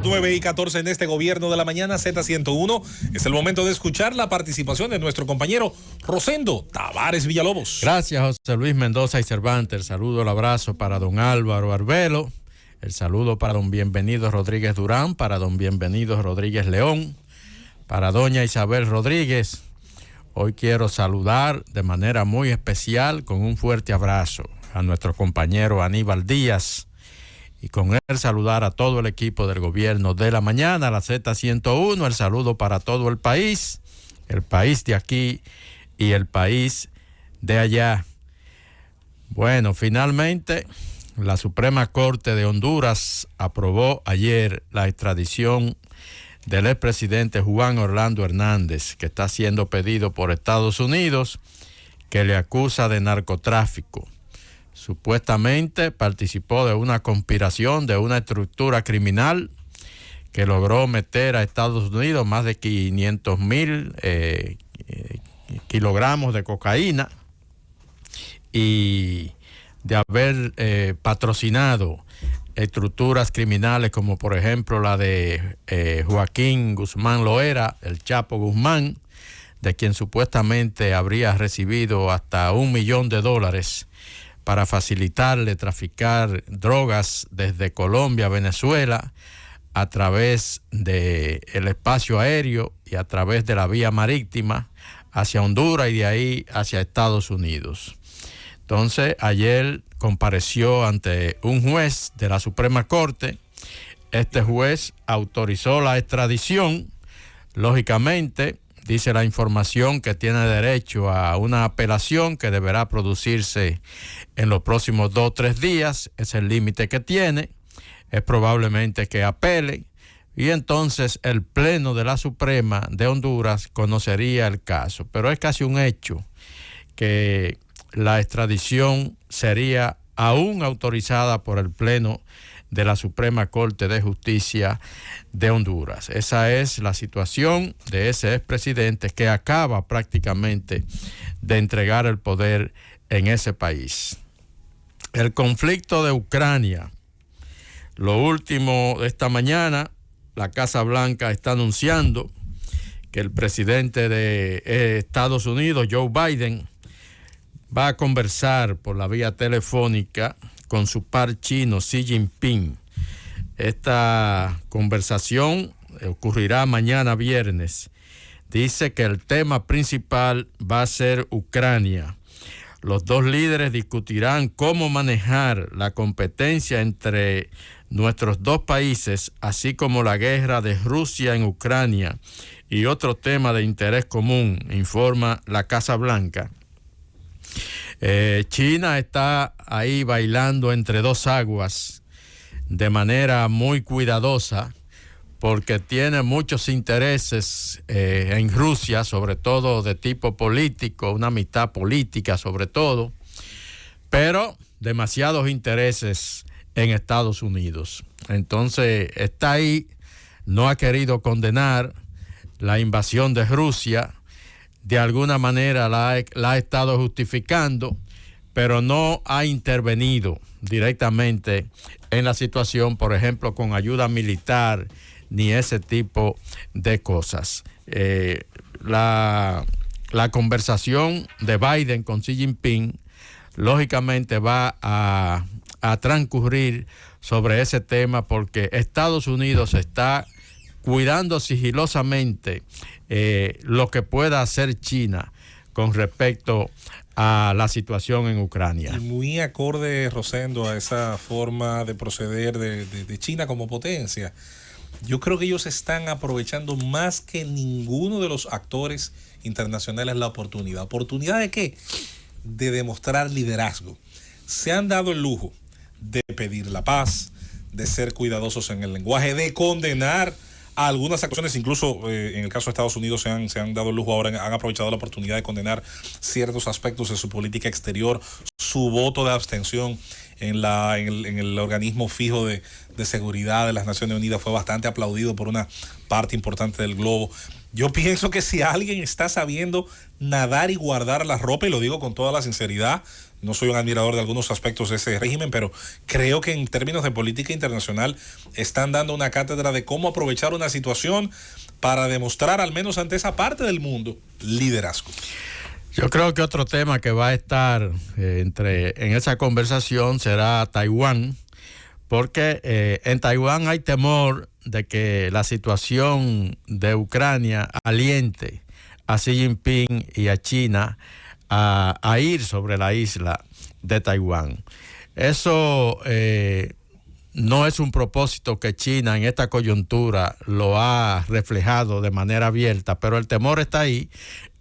9:14 en este gobierno de la mañana, Z101. Es el momento de escuchar la participación de nuestro compañero Rosendo Tavares Villalobos. Gracias, José Luis Mendoza y Cervantes. El saludo, el abrazo para don Álvaro Arbelo. El saludo para don Bienvenido Rodríguez Durán, para don Bienvenido Rodríguez León, para doña Isabel Rodríguez. Hoy quiero saludar de manera muy especial, con un fuerte abrazo, a nuestro compañero Aníbal Díaz, y con él saludar a todo el equipo del gobierno de la mañana, la Z101, el saludo para todo el país de aquí y el país de allá. Bueno, finalmente la Suprema Corte de Honduras aprobó ayer la extradición del expresidente Juan Orlando Hernández, que está siendo pedido por Estados Unidos, que le acusa de narcotráfico. Supuestamente participó de una conspiración, de una estructura criminal que logró meter a Estados Unidos más de 500,000 kilogramos de cocaína, y de haber patrocinado estructuras criminales como por ejemplo la de Joaquín Guzmán Loera, el Chapo Guzmán, de quien supuestamente habría recibido hasta $1 millón para facilitarle traficar drogas desde Colombia a Venezuela a través del espacio aéreo y a través de la vía marítima hacia Honduras y de ahí hacia Estados Unidos. Entonces, ayer compareció ante un juez de la Suprema Corte. Este juez autorizó la extradición. Lógicamente, dice la información que tiene derecho a una apelación que deberá producirse en los próximos 2 o 3 días. Es el límite que tiene. Es probablemente que apele. Y entonces el Pleno de la Suprema de Honduras conocería el caso. Pero es casi un hecho que la extradición sería aún autorizada por el Pleno de la Suprema Corte de Justicia de Honduras. Esa es la situación de ese expresidente que acaba prácticamente de entregar el poder en ese país. El conflicto de Ucrania. Lo último de esta mañana, la Casa Blanca está anunciando que el presidente de Estados Unidos, Joe Biden, va a conversar por la vía telefónica con su par chino Xi Jinping. Esta conversación ocurrirá mañana viernes. Dice que el tema principal va a ser Ucrania. Los dos líderes discutirán cómo manejar la competencia entre nuestros dos países, así como la guerra de Rusia en Ucrania y otro tema de interés común, informa la Casa Blanca. China está ahí bailando entre dos aguas de manera muy cuidadosa, porque tiene muchos intereses en Rusia, sobre todo de tipo político, una amistad política sobre todo, pero demasiados intereses en Estados Unidos. Entonces está ahí, no ha querido condenar la invasión de Rusia. De alguna manera la ha estado justificando, pero no ha intervenido directamente en la situación, por ejemplo, con ayuda militar ni ese tipo de cosas. La conversación de Biden con Xi Jinping lógicamente va a transcurrir sobre ese tema, porque Estados Unidos está cuidando sigilosamente lo que pueda hacer China con respecto a la situación en Ucrania. Y muy acorde, Rosendo, a esa forma de proceder de China como potencia. Yo creo que ellos están aprovechando más que ninguno de los actores internacionales la oportunidad. ¿Oportunidad de qué? De demostrar liderazgo. Se han dado el lujo de pedir la paz, de ser cuidadosos en el lenguaje, de condenar a algunas acciones, incluso en el caso de Estados Unidos se han dado el lujo ahora, han aprovechado la oportunidad de condenar ciertos aspectos de su política exterior. Su voto de abstención en el organismo fijo de seguridad de las Naciones Unidas fue bastante aplaudido por una parte importante del globo. Yo pienso que si alguien está sabiendo nadar y guardar la ropa, y lo digo con toda la sinceridad, no soy un admirador de algunos aspectos de ese régimen, pero creo que en términos de política internacional están dando una cátedra de cómo aprovechar una situación para demostrar, al menos ante esa parte del mundo, liderazgo. Yo creo que otro tema que va a estar en esa conversación será Taiwán, porque en Taiwán hay temor de que la situación de Ucrania aliente a Xi Jinping y a China a ir sobre la isla de Taiwán. Eso no es un propósito que China en esta coyuntura lo ha reflejado de manera abierta, pero el temor está ahí,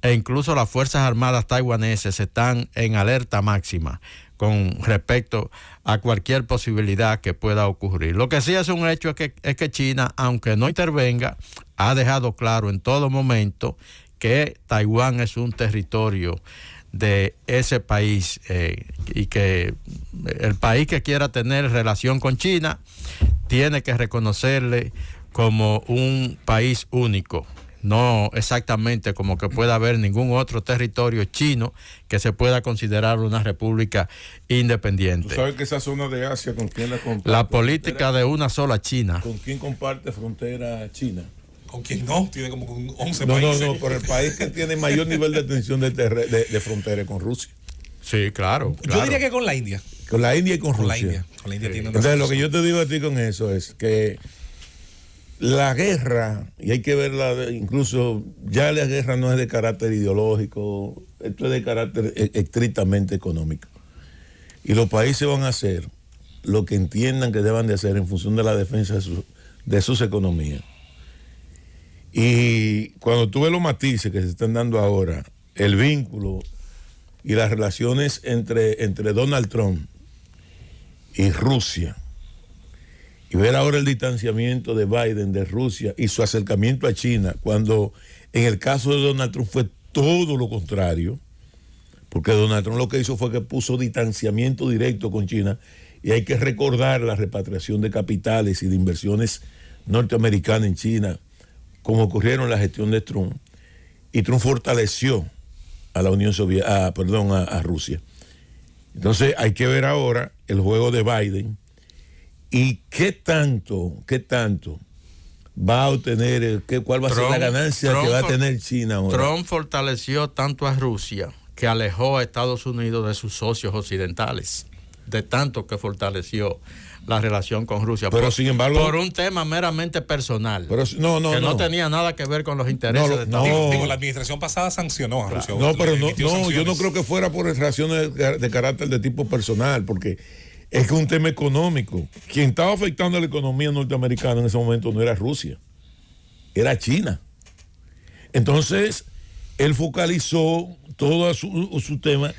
e incluso las Fuerzas Armadas taiwaneses están en alerta máxima con respecto a cualquier posibilidad que pueda ocurrir. Lo que sí es un hecho es que China, aunque no intervenga, ha dejado claro en todo momento que Taiwán es un territorio de ese país y que el país que quiera tener relación con China tiene que reconocerle como un país único, no exactamente como que pueda haber ningún otro territorio chino que se pueda considerar una república independiente. Tú sabes que esa zona de Asia, ¿con quién la comparte? La política de una sola China. ¿Con quién comparte frontera China? ¿Con quién no? Tiene como 11 No, países. no, por el país que tiene mayor nivel de tensión de frontera con Rusia. Sí, claro. Yo diría que con la India. Con la India y con Rusia. Con la India tiene una Entonces, lo que situación. yo te digo a ti con eso es que la guerra, y hay que verla, incluso ya la guerra no es de carácter ideológico, esto es de carácter estrictamente económico. Y los países van a hacer lo que entiendan que deban de hacer en función de la defensa de sus economías. Y cuando tú ves los matices que se están dando ahora, el vínculo y las relaciones entre Donald Trump y Rusia, y ver ahora el distanciamiento de Biden de Rusia y su acercamiento a China, cuando en el caso de Donald Trump fue todo lo contrario, porque Donald Trump lo que hizo fue que puso distanciamiento directo con China, y hay que recordar la repatriación de capitales y de inversiones norteamericanas en China, como ocurrieron en la gestión de Trump, y Trump fortaleció a la Unión Soviética, a Rusia. Entonces hay que ver ahora el juego de Biden y qué tanto va a obtener, cuál va a ser la ganancia que va a tener China ahora. Trump fortaleció tanto a Rusia que alejó a Estados Unidos de sus socios occidentales, de tanto que fortaleció la relación con Rusia. Pero sin embargo, por un tema meramente personal, pero no tenía nada que ver con los intereses de Estados Digo, Unidos. la administración pasada sancionó a Rusia. No, pero yo no creo que fuera por relaciones de carácter de tipo personal, porque es que es un tema económico. Quien estaba afectando a la economía norteamericana en ese momento no era Rusia, era China. Entonces, él focalizó todo su tema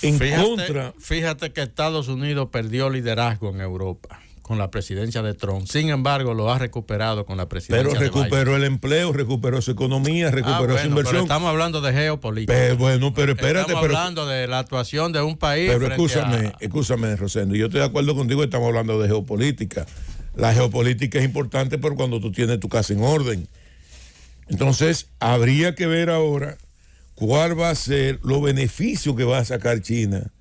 contra. Fíjate que Estados Unidos perdió liderazgo en Europa con la presidencia de Trump. Sin embargo, lo ha recuperado con la presidencia de Biden. Pero recuperó el empleo, recuperó su economía, recuperó su inversión. Pero estamos hablando de geopolítica. Pero espérate. Estamos hablando de la actuación de un país. Pero escúchame, Rosendo. Yo estoy de acuerdo contigo, estamos hablando de geopolítica. La geopolítica es importante, pero cuando tú tienes tu casa en orden. Entonces, habría que ver ahora cuál va a ser los beneficios que va a sacar China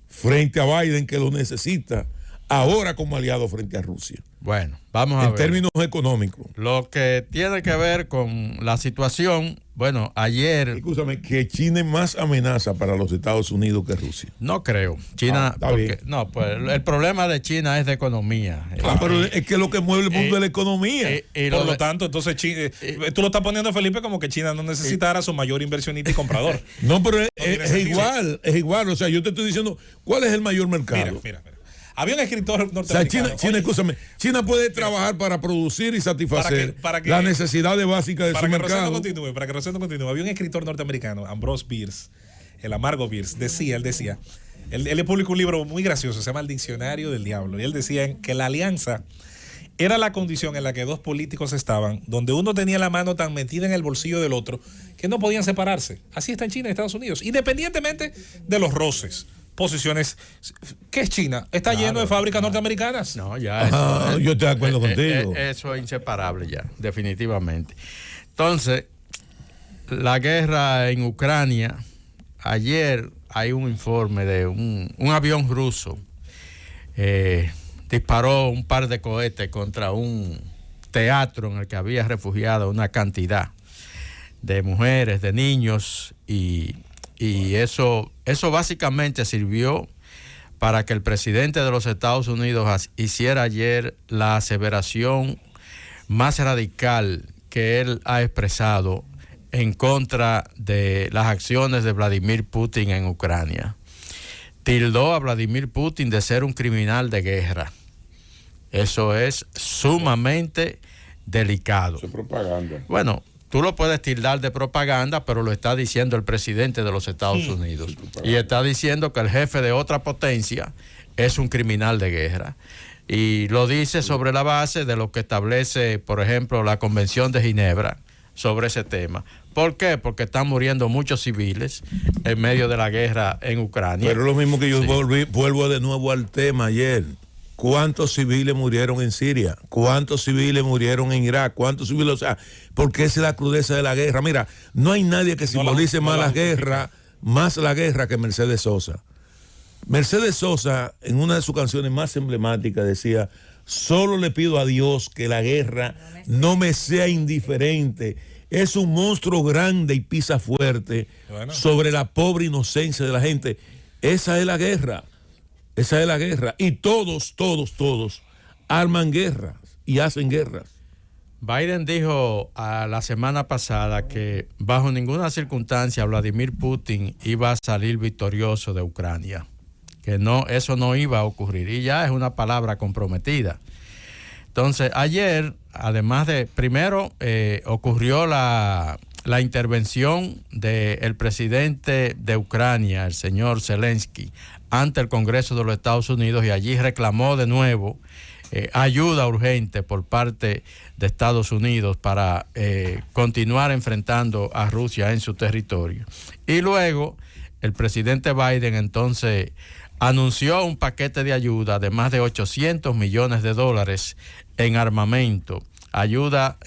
frente a Biden, que lo necesita ahora como aliado frente a Rusia. Bueno, vamos a ver. En términos económicos. Lo que tiene que ver con la situación, bueno, ayer... Escúchame, que China es más amenaza para los Estados Unidos que Rusia. No creo. China, pues el problema de China es de economía. Pero es que lo que mueve el mundo es la economía. Por lo tanto, entonces tú lo estás poniendo, Felipe, como que China no necesitara a su mayor inversionista y comprador. No, pero es igual. O sea, yo te estoy diciendo, ¿cuál es el mayor mercado? Mira. Había un escritor norteamericano. O sea, China puede trabajar para producir y satisfacer las necesidades básicas de su mercado. Para que Rosendo continúe, había un escritor norteamericano, Ambrose Bierce, el amargo Bierce, él publicó un libro muy gracioso, se llama El Diccionario del Diablo, y él decía que la alianza era la condición en la que dos políticos estaban, donde uno tenía la mano tan metida en el bolsillo del otro que no podían separarse. Así está en China y Estados Unidos, independientemente de los roces. Posiciones. ¿Qué es China? ¿Está lleno de fábricas norteamericanas? No, ya yo estoy de acuerdo contigo. Eso es inseparable ya, definitivamente. Entonces, la guerra en Ucrania, ayer hay un informe de un avión ruso disparó un par de cohetes contra un teatro en el que había refugiado una cantidad de mujeres, de niños, y eso básicamente sirvió para que el presidente de los Estados Unidos hiciera ayer la aseveración más radical que él ha expresado en contra de las acciones de Vladimir Putin en Ucrania. Tildó a Vladimir Putin de ser un criminal de guerra. Eso es sumamente delicado. Eso es propaganda. Bueno, tú lo puedes tildar de propaganda, pero lo está diciendo el presidente de los Estados Unidos. Y está diciendo que el jefe de otra potencia es un criminal de guerra. Y lo dice sobre la base de lo que establece, por ejemplo, la Convención de Ginebra sobre ese tema. ¿Por qué? Porque están muriendo muchos civiles en medio de la guerra en Ucrania. Pero es lo mismo que yo vuelvo de nuevo al tema ayer. ¿Cuántos civiles murieron en Siria? ¿Cuántos civiles murieron en Irak? ¿Cuántos civiles? O sea, porque esa es la crudeza de la guerra. Mira, no hay nadie que simbolice más la guerra que Mercedes Sosa. Mercedes Sosa, en una de sus canciones más emblemáticas, decía: solo le pido a Dios que la guerra no me sea indiferente. Es un monstruo grande y pisa fuerte sobre la pobre inocencia de la gente. Esa es la guerra. Esa es la guerra. Y todos arman guerras y hacen guerras. Biden dijo la semana pasada que bajo ninguna circunstancia Vladimir Putin iba a salir victorioso de Ucrania. Que no, eso no iba a ocurrir. Y ya es una palabra comprometida. Entonces, ayer, además de, primero ocurrió la intervención del presidente de Ucrania, el señor Zelensky, ante el Congreso de los Estados Unidos, y allí reclamó de nuevo ayuda urgente por parte de Estados Unidos para continuar enfrentando a Rusia en su territorio. Y luego el presidente Biden entonces anunció un paquete de ayuda de más de $800 millones en armamento, ayuda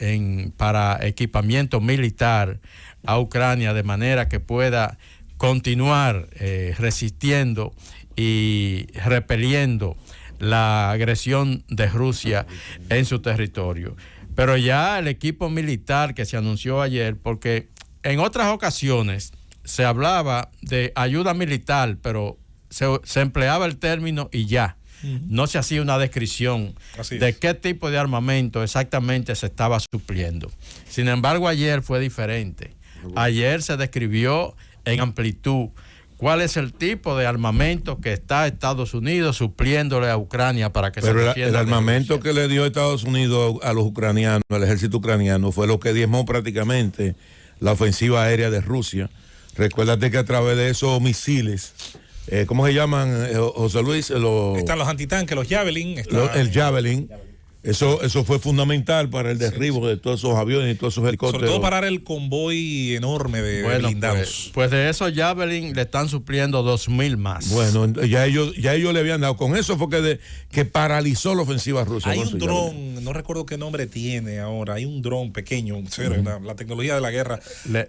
para equipamiento militar a Ucrania, de manera que pueda continuar resistiendo y repeliendo la agresión de Rusia en su territorio. Pero ya el equipo militar que se anunció ayer, porque en otras ocasiones se hablaba de ayuda militar, pero se empleaba el término y ya. No se hacía una descripción de qué tipo de armamento exactamente se estaba supliendo. Sin embargo, ayer fue diferente. Ayer se describió en amplitud cuál es el tipo de armamento que está Estados Unidos supliéndole a Ucrania para que se defienda. El armamento que le dio Estados Unidos a los ucranianos, al ejército ucraniano, fue lo que diezmó prácticamente la ofensiva aérea de Rusia. Recuérdate que a través de esos misiles, ¿cómo se llaman, José Luis? Están los antitanques, los Javelin. El Javelin. Eso fue fundamental para el derribo de todos esos aviones y todos esos helicópteros. Sobre todo parar el convoy enorme de blindados. Pues de esos Javelin le están supliendo 2,000 más. Bueno, ya ellos le habían dado. Con eso fue que paralizó la ofensiva rusa. Hay un dron, no recuerdo qué nombre tiene ahora. Hay un dron pequeño, la tecnología de la guerra.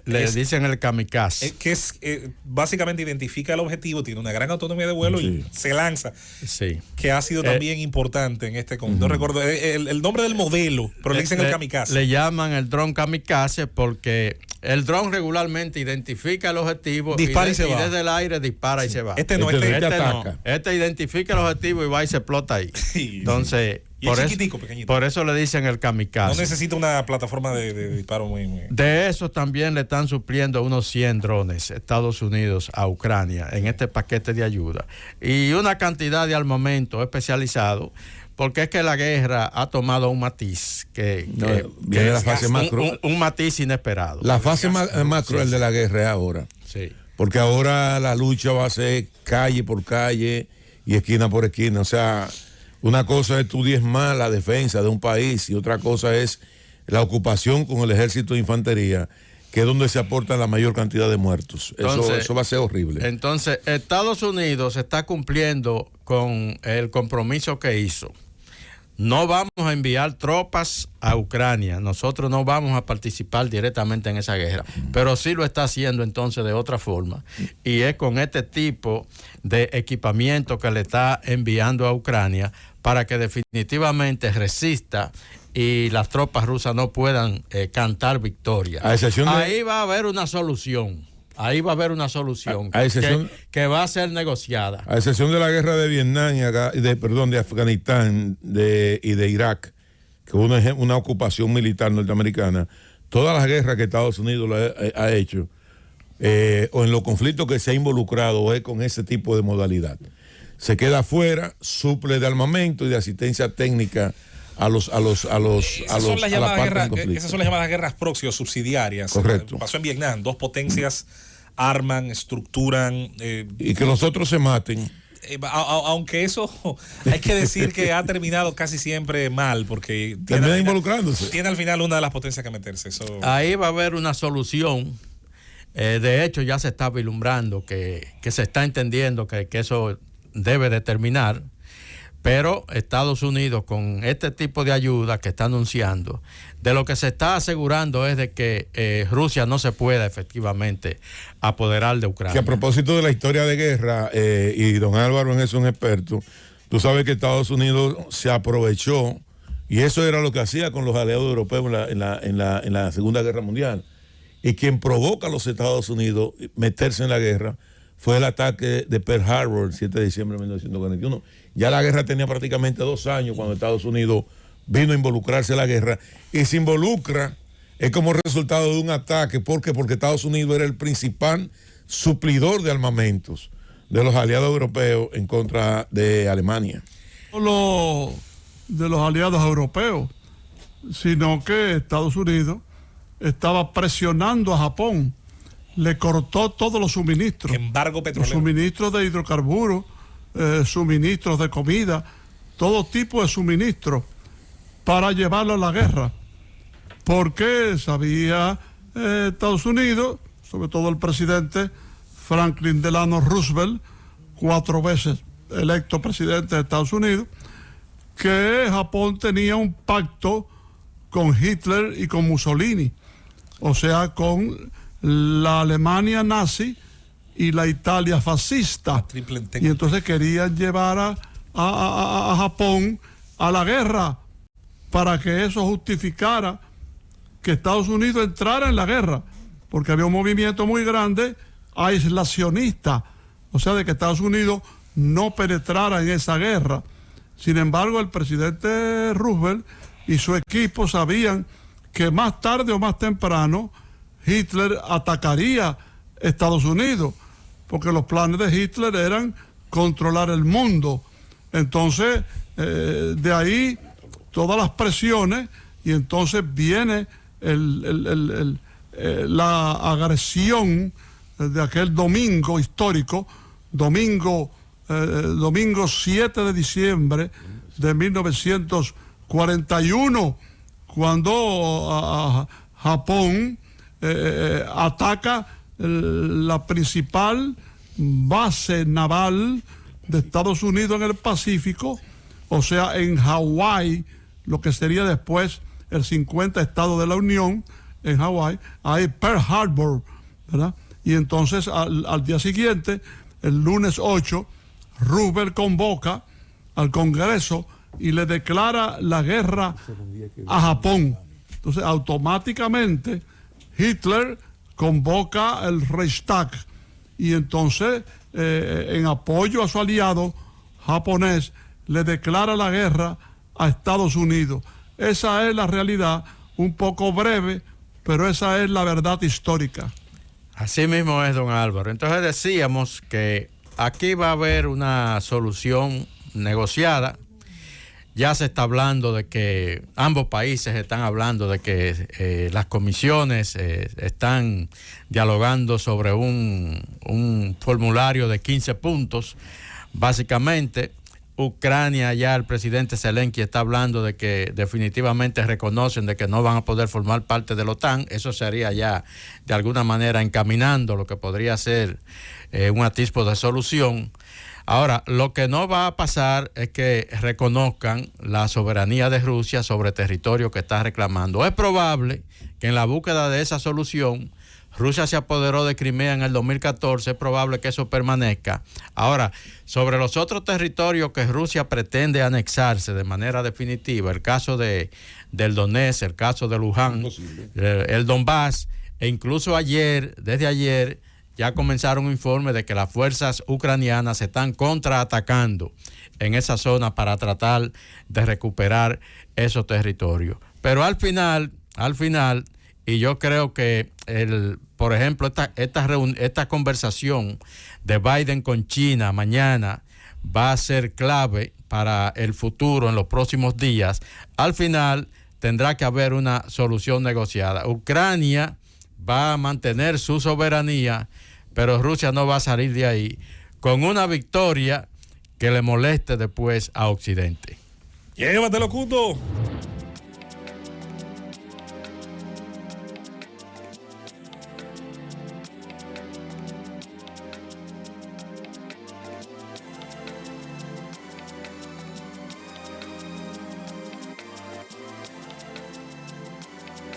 Le dicen el kamikaze. Que es básicamente identifica el objetivo, tiene una gran autonomía de vuelo y se lanza. Sí. Que ha sido también importante en este. No recuerdo el nombre del modelo, pero le dicen el kamikaze. Le llaman el dron kamikaze porque el dron regularmente identifica el objetivo dispara y desde el aire dispara y se va. Este ataca. No. Este identifica el objetivo y va y se explota ahí. Entonces, y es chiquitico, pequeñito. Por eso le dicen el kamikaze. No necesita una plataforma de disparo muy... De eso también le están supliendo unos 100 drones Estados Unidos a Ucrania en este paquete de ayuda. Y una cantidad de armamento especializado, porque es que la guerra ha tomado un matiz viene la fase más un matiz inesperado. La fase más cruel de la guerra es ahora. Sí. Porque ahora la lucha va a ser calle por calle y esquina por esquina. O sea, una cosa es tú diezmar la defensa de un país y otra cosa es la ocupación con el ejército de infantería, que es donde se aporta la mayor cantidad de muertos. Eso va a ser horrible. Entonces, Estados Unidos está cumpliendo con el compromiso que hizo no vamos a enviar tropas a Ucrania, nosotros no vamos a participar directamente en esa guerra, pero sí lo está haciendo entonces de otra forma, y es con este tipo de equipamiento que le está enviando a Ucrania para que definitivamente resista y las tropas rusas no puedan cantar victoria. Ahí va a haber una solución. Ahí va a haber una solución que va a ser negociada. A excepción de la guerra de Vietnam, de Afganistán y de Irak, que una ocupación militar norteamericana, todas las guerras que Estados Unidos ha hecho, o en los conflictos que se ha involucrado, es con ese tipo de modalidad. Se queda afuera, suple de armamento y de asistencia técnica esas son las llamadas guerras proxy o subsidiarias. Correcto. Pasó en Vietnam, dos potencias arman, estructuran y que los otros se maten. Aunque eso hay que decir que ha terminado casi siempre mal, porque termina involucrándose. Tiene al final una de las potencias que meterse. Ahí va a haber una solución. De hecho, ya se está vislumbrando que se está entendiendo que eso debe de terminar. Pero Estados Unidos, con este tipo de ayuda que está anunciando, de lo que se está asegurando es de que Rusia no se pueda efectivamente apoderar de Ucrania. Que a propósito de la historia de guerra, y don Álvaro es un experto, tú sabes que Estados Unidos se aprovechó, y eso era lo que hacía con los aliados europeos en la Segunda Guerra Mundial. Y quien provoca a los Estados Unidos meterse en la guerra fue el ataque de Pearl Harbor, el 7 de diciembre de 1941. Ya la guerra tenía prácticamente 2 años cuando Estados Unidos vino a involucrarse en la guerra, y se involucra es como resultado de un ataque. ¿Por qué? Porque Estados Unidos era el principal suplidor de armamentos de los aliados europeos en contra de Alemania. No solo de los aliados europeos, sino que Estados Unidos estaba presionando a Japón. Le cortó todos los suministros. Embargo petrolero. Los suministros de hidrocarburos, suministros de comida, todo tipo de suministros para llevarlo a la guerra. Porque sabía Estados Unidos, sobre todo el presidente Franklin Delano Roosevelt, 4 veces electo presidente de Estados Unidos, que Japón tenía un pacto con Hitler y con Mussolini, o sea, con la Alemania nazi y la Italia fascista, y entonces querían llevar a Japón a la guerra para que eso justificara que Estados Unidos entrara en la guerra, porque había un movimiento muy grande aislacionista, o sea, de que Estados Unidos no penetrara en esa guerra. Sin embargo, el presidente Roosevelt y su equipo sabían que más tarde o más temprano Hitler atacaría Estados Unidos, porque los planes de Hitler eran controlar el mundo. Entonces, de ahí todas las presiones, y entonces viene la agresión de aquel domingo histórico, domingo 7 de diciembre de 1941, cuando Japón ataca la principal base naval de Estados Unidos en el Pacífico, o sea, en Hawái, lo que sería después el 50 Estado de la Unión, en Hawái, hay Pearl Harbor, ¿verdad? Y entonces al día siguiente, el lunes 8, Roosevelt convoca al Congreso y le declara la guerra a Japón. Entonces, automáticamente, Hitler convoca el Reichstag, y entonces, en apoyo a su aliado japonés, le declara la guerra a Estados Unidos. Esa es la realidad, un poco breve, pero esa es la verdad histórica. Así mismo es, don Álvaro. Entonces decíamos que aquí va a haber una solución negociada. Ya se está hablando de que ambos países están hablando de que las comisiones están dialogando sobre un formulario de 15 puntos. Básicamente, Ucrania, ya el presidente Zelensky está hablando de que definitivamente reconocen de que no van a poder formar parte de la OTAN. Eso sería ya de alguna manera encaminando lo que podría ser un atisbo de solución. Ahora, lo que no va a pasar es que reconozcan la soberanía de Rusia sobre territorio que está reclamando. Es probable que en la búsqueda de esa solución, Rusia se apoderó de Crimea en el 2014, es probable que eso permanezca. Ahora, sobre los otros territorios que Rusia pretende anexarse de manera definitiva, el caso del Donetsk, el caso de Luján, el Donbass, e incluso desde ayer, ya comenzaron informes de que las fuerzas ucranianas se están contraatacando en esa zona para tratar de recuperar esos territorios. Pero al final, y yo creo que por ejemplo, esta conversación de Biden con China mañana va a ser clave para el futuro en los próximos días. Al final tendrá que haber una solución negociada. Ucrania va a mantener su soberanía, pero Rusia no va a salir de ahí con una victoria que le moleste después a Occidente. Llévatelo, Cuto.